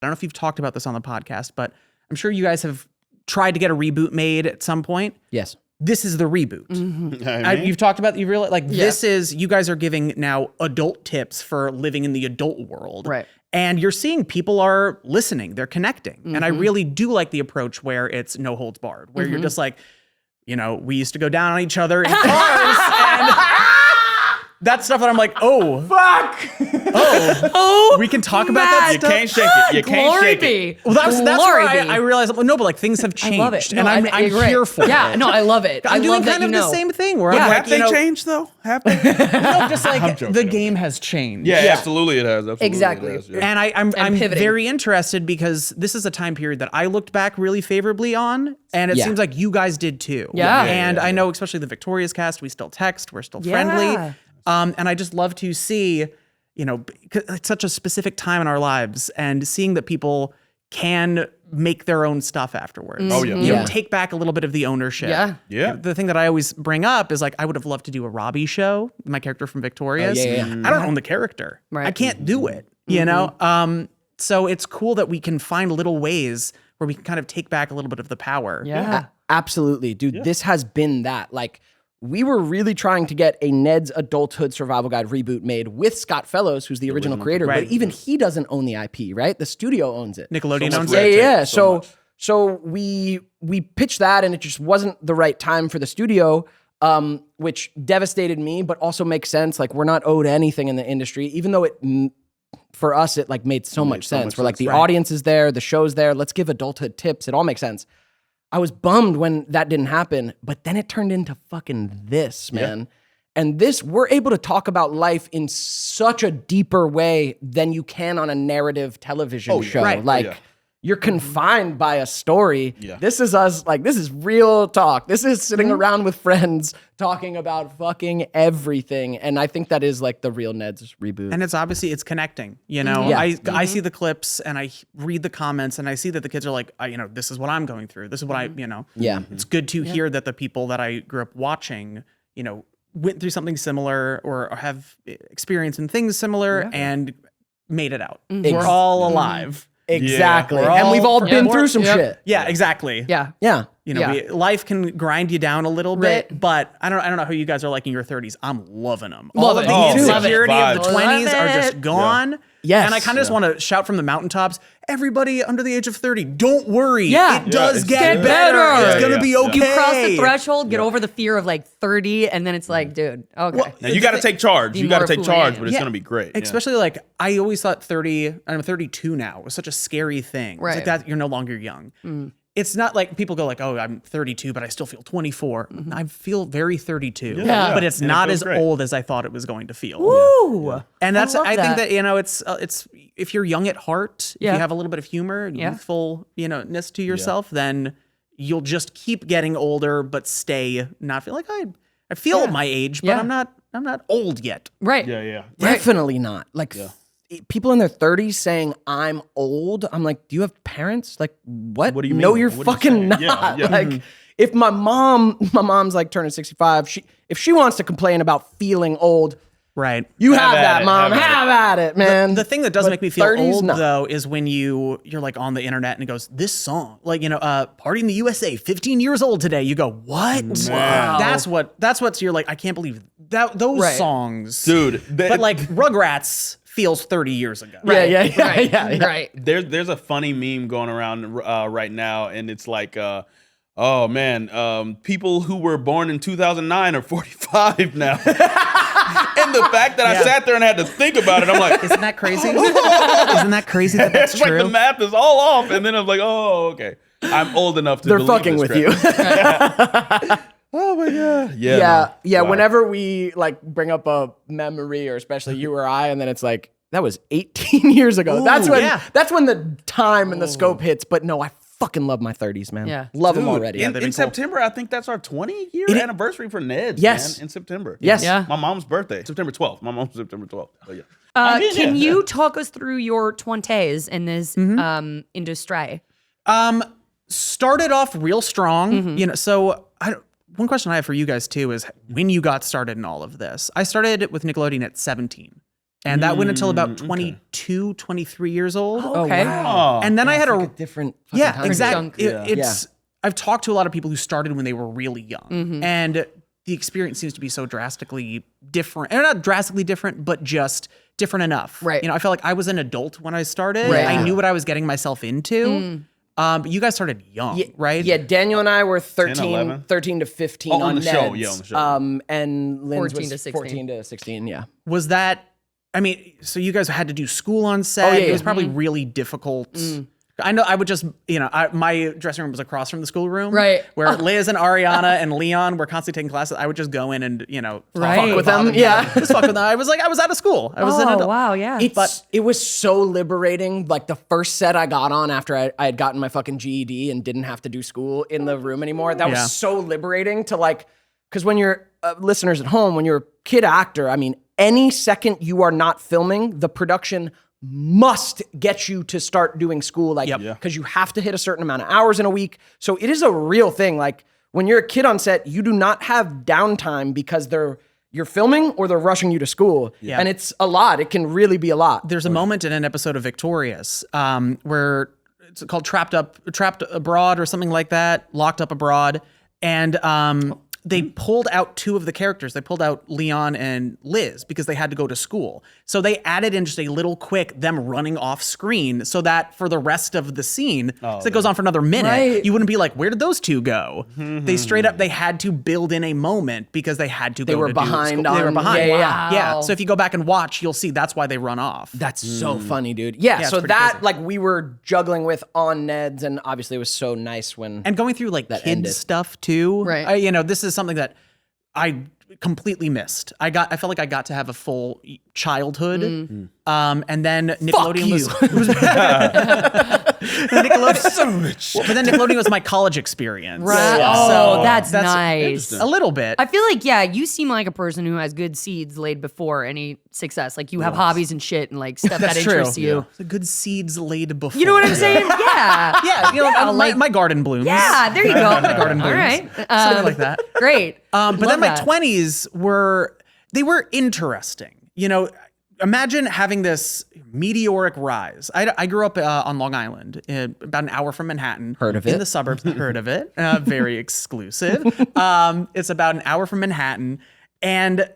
I don't know if you've talked about this on the podcast, but I'm sure you guys have tried to get a reboot made at some point. Yes. This is the reboot. Mm-hmm. You've talked about, this is, you guys are giving now adult tips for living in the adult world. Right. And you're seeing people are listening, they're connecting. Mm-hmm. And I really do like the approach where it's no holds barred, where you're just like, we used to go down on each other in cars and that stuff that I'm like, oh. Fuck! Oh, we can talk about that You stuff? can't shake it. You can't shake it. Well, that's where I realized, no, but like things have changed. I love it. And I'm here for it. Yeah, no, I love it. I'm doing love that kind of the same thing where I'm Have like, they changed though? Have they? no, just like joking. the game has changed. Yeah, absolutely it has. Absolutely Exactly. It has, yeah. And I'm pivoting. very interested because this is a time period that I looked back really favorably on, and it seems like you guys did too. Yeah. And I know, especially the Victorious cast, we still text, we're still friendly. And I just love to see, it's such a specific time in our lives, and seeing that people can make their own stuff afterwards. Oh, yeah. Take back a little bit of the ownership. Yeah. Yeah. The thing that I always bring up is like, I would have loved to do a Robbie show, my character from Victorious. I don't own the character. Right. I can't do it, you know? So it's cool that we can find little ways where we can kind of take back a little bit of the power. Yeah. Absolutely, dude. This has been that. Like, we were really trying to get a Ned's Adulthood Survival Guide reboot made with Scott Fellows, who's the original creator, right. but even he doesn't own the IP, right? The studio owns it. Nickelodeon owns Yeah, it. yeah. So So we pitched that, and it just wasn't the right time for the studio, which devastated me, but also makes sense. Like, we're not owed anything in the industry, even though for us it like made so much sense. We're like, the audience is there, the show's there. Let's give adulthood tips. It all makes sense. I was bummed when that didn't happen, but then it turned into fucking this, man. Yeah. And this, we're able to talk about life in such a deeper way than you can on a narrative television show. Right. Like, you're confined by a story. Yeah. This is us, like, this is real talk. This is sitting around with friends talking about fucking everything. And I think that is like the real Ned's reboot. And it's connecting, you know? Yeah. I see the clips and I read the comments and I see that the kids are like, this is what I'm going through. This is what Yeah. It's good to hear that the people that I grew up watching, went through something similar or have experience in things similar and made it out. We're all alive. Exactly. Yeah. And we've all been through some Yep. shit. Yeah, exactly. Yeah. Yeah. Life can grind you down a little bit, Right. but I don't know how you guys are like in your 30s. I'm loving them. Love All of it. the Me too. insecurity of the Love 20s are it. just gone. Yes. And I kind of just want to shout from the mountaintops, everybody under the age of 30, don't worry. Yeah. It does it's get good. better. Yeah, It's going to be okay. You cross the threshold, get over the fear of like 30, and then it's like, dude, okay. Well, Now you got to take charge. Be You got to more take of who I charge, am. but it's going to be great. Yeah. Especially like, I always thought 30, I'm 32 now, was such a scary thing. It's Right. like that, you're no longer young. It's not like people go like, oh, I'm 32, but I still feel 24. I feel very 32, but it's And it not feels as great. old as I thought it was going to feel. Ooh. And that's, love I think that. that, it's if you're young at heart, if Yeah. you have a little bit of humor and youthful, ness to yourself, then you'll just keep getting older, but stay not feel like I feel my age, but Yeah. I'm not old yet. Right. Yeah. Definitely not. Like, people in their 30s saying, I'm old. I'm like, do you have parents? Like, what? What do you mean? No, you're What are you fucking saying? not. Yeah, yeah. Like, if my mom's like turning 65, if she wants to complain about feeling old, Right. you have Have at that, it, Mom. have at Have at it, man. The thing that does But make me feel 30s, old no. though is when you're like on the internet and it goes, this song, like, Party in the USA, 15 years old today. You go, what? Wow. That's what's you're like, I can't believe that those Right. songs. Dude. But like Rugrats feels 30 years ago. Yeah. Right. There's a funny meme going around right now, and it's like, oh man, people who were born in 2009 are 45 now. And the fact that I sat there and had to think about it, I'm like, Isn't that crazy? Isn't that crazy that that's it's like true? the math is all off, and then I'm like, oh, okay, I'm old enough to. They're believe fucking this with crap. you. Oh my god. Yeah. man. Wow. Whenever we like bring up a memory, or especially you or I, and then it's like, that was 18 years ago. Ooh, that's yeah. when the time and the scope hits. But no, I fucking love my 30s, man. Yeah. Love them Dude, already. In, that'd be in cool. September, I think that's our 20-year anniversary for Ned's. Yes. Man, in September. Yes. Yeah. My mom's birthday, September 12th. My mom's September 12th. But yeah. Can you talk us through your 20s in this industry? Started off real strong, so one question I have for you guys too is when you got started in all of this. I started with Nickelodeon at 17. And that went until about 22, 23 years old. Okay. Oh. And then I had It's like a different fucking yeah, time. exactly. chunk. It's I've talked to a lot of people who started when they were really young, and the experience seems to be so drastically different. And not drastically different, but just different enough. Right. You know, I felt like I was an adult when I started. Right. I knew what I was getting myself into. But you guys started young, right? Yeah, Daniel and I were 10, 11? 13 to 15 Oh, on on the show. Neds. Yeah, on the show. And Lynn's 14 was to 16. 14 to 16, yeah. Was that? I mean, so you guys had to do school on set. Oh, yeah, It was yeah. probably really difficult. I know I would just, my dressing room was across from the schoolroom. Right. Where Liz and Ariana and Leon were constantly taking classes. I would just go in and, Right. fuck With them, yeah. Just fuck with them. I was out of school. I was an adult. wow, yeah. It was so liberating. Like the first set I got on after I had gotten my fucking GED and didn't have to do school in the room anymore. That Yeah. was so liberating to because when you're listeners at home, when you're a kid actor, I mean, any second you are not filming, the production must get you to start doing school, because you have to hit a certain amount of hours in a week. So it is a real thing. Like when you're a kid on set, you do not have downtime because you're filming or they're rushing you to school. Yeah. And it's a lot. It can really be a lot. There's a moment in an episode of Victorious where it's called Trapped Abroad or something like that, Locked Up Abroad. And they pulled out two of the characters. They pulled out Leon and Liz because they had to go to school. So they added in just a little quick them running off screen so that for the rest of the scene, so it goes on for another minute, Right. you wouldn't be like, where did those two go? They straight up, they had to build in a moment because they had to go were to behind do school. They were on- behind. yeah, yeah. Yeah. Wow. So if you go back and watch, you'll see that's why they run off. That's so funny, dude. Yeah, it's so pretty that crazy. we were juggling with on Neds, and obviously it was so nice when And going through like That kids ended. stuff too. Right. This is something that I completely missed. I felt like I got to have a full childhood. And then Nickelodeon was Nickelodeon. But then Nickelodeon was my college experience. Right. Yeah. Oh, So that's nice. A little bit. I feel like, yeah, you seem like a person who has good seeds laid before any success. Like you have hobbies and shit and like stuff that That's true. interests you. The good seeds laid before. You know what I'm saying? Yeah. Yeah, my garden blooms. Yeah, there you go. My garden All blooms. right. Something like that. Great. But Love then my that. 20s were interesting. Imagine having this meteoric rise. I grew up on Long Island, about an hour from Manhattan. Heard of in it. the suburbs. Heard of it. Very exclusive. It's about an hour from Manhattan, and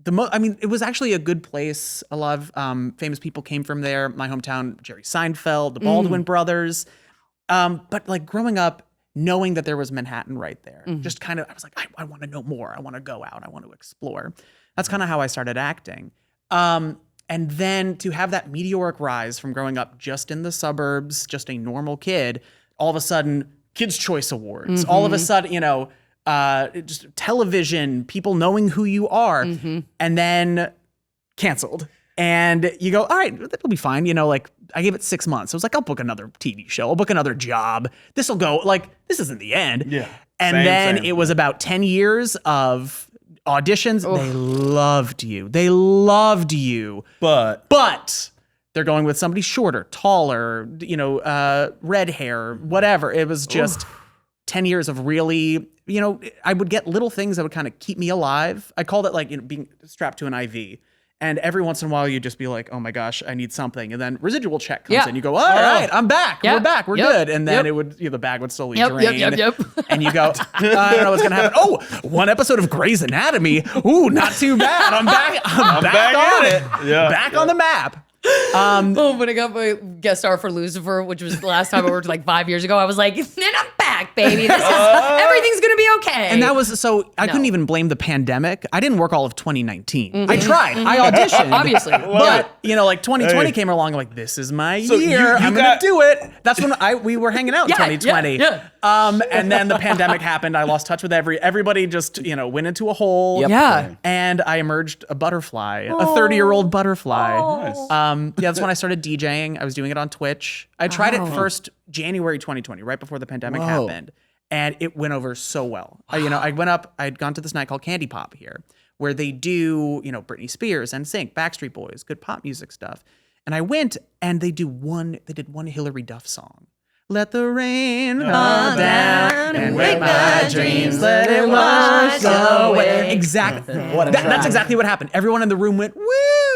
it was actually a good place. A lot of famous people came from there. My hometown, Jerry Seinfeld, the Baldwin brothers. But like growing up, knowing that there was Manhattan right there, just kind of, I was like, I want to know more. I want to go out. I want to explore. That's kind of how I started acting. And then to have that meteoric rise from growing up just in the suburbs, just a normal kid, all of a sudden, Kids' Choice Awards, all of a sudden, just television, people knowing who you are, and then canceled. And you go, all right, that'll be fine. I gave it 6 months. I was like, I'll book another TV show. I'll book another job. This will go, this isn't the end. Yeah. And Same. it was about 10 years of auditions. They loved you. They loved you. But they're going with somebody shorter, taller, red hair, whatever. It was just 10 years of really, I would get little things that would kind of keep me alive. I called it being strapped to an IV. And every once in a while, you'd just be like, oh my gosh, I need something. And then residual check comes in. You go, all right, I'm back. Yeah. We're back. We're Yep. good. And then Yep. it would, the bag would slowly Yep, drain. yep. And you go, I don't know what's going to happen. Oh, one episode of Grey's Anatomy. Ooh, not too bad. I'm back. I'm back on at it. it. Yeah. Back on the map. When I got my guest star for Lucifer, which was the last time I worked 5 years ago, I was like, and I'm back, baby. Everything's gonna be okay. And that was, I couldn't even blame the pandemic. I didn't work all of 2019. I tried. I auditioned. Obviously. But, 2020 came along, I'm like, this is my So year. you I'm going got- to do it. That's when we were hanging out in Yeah, 2020. yeah. And then the pandemic happened. I lost touch with everybody just, went into a hole. Yep. Yeah. And I emerged a butterfly, a 30-year-old butterfly. Nice. That's when I started DJing. I was doing it on Twitch. I tried it first January 2020, right before the pandemic happened. And it went over so well. I went up, I had gone to this night called Candy Pop here, where they do, Britney Spears and NSYNC, Backstreet Boys, good pop music stuff. And I went and they did one Hillary Duff song. Let the rain fall down and wake my dreams, let it wash away. Exactly. That's exactly what happened. Everyone in the room went, woo!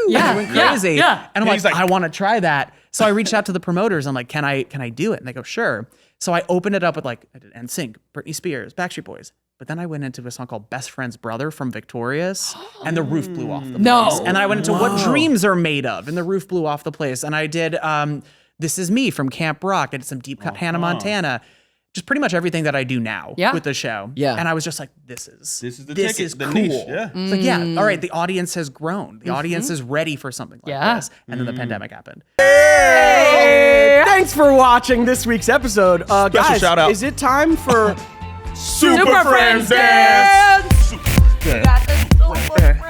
Yeah, They went crazy. yeah. And I'm He's like, like- I want to try that. So I reached out to the promoters. I'm like, can I do it? And they go, sure. So I opened it up with like, I did NSYNC, Britney Spears, Backstreet Boys. But then I went into a song called Best Friend's Brother from Victorious, and the roof blew off the place. No. And I went into What Dreams Are Made Of, and the roof blew off the place. And I did This Is Me from Camp Rock. I did some Deep Cut Hannah Montana. Just pretty much everything that I do now with the show. Yeah. And I was just like, this is the ticket, the cool. niche, yeah. It's like, yeah, all right, the audience has grown. The audience is ready for something like this. And then the pandemic happened. Hey, thanks for watching this week's episode. Guys, shout out. is it time for Super Friends Dance! Got the super friend.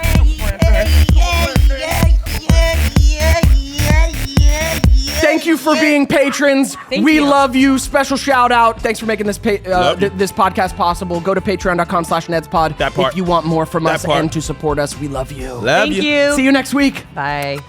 Thank you for being patrons. We love you. Special shout out. Thanks for making this this podcast possible. Go to patreon.com/nedspod That part. if you want more from That us part. and to support us. We love you. Love Thank you. See you next week. Bye.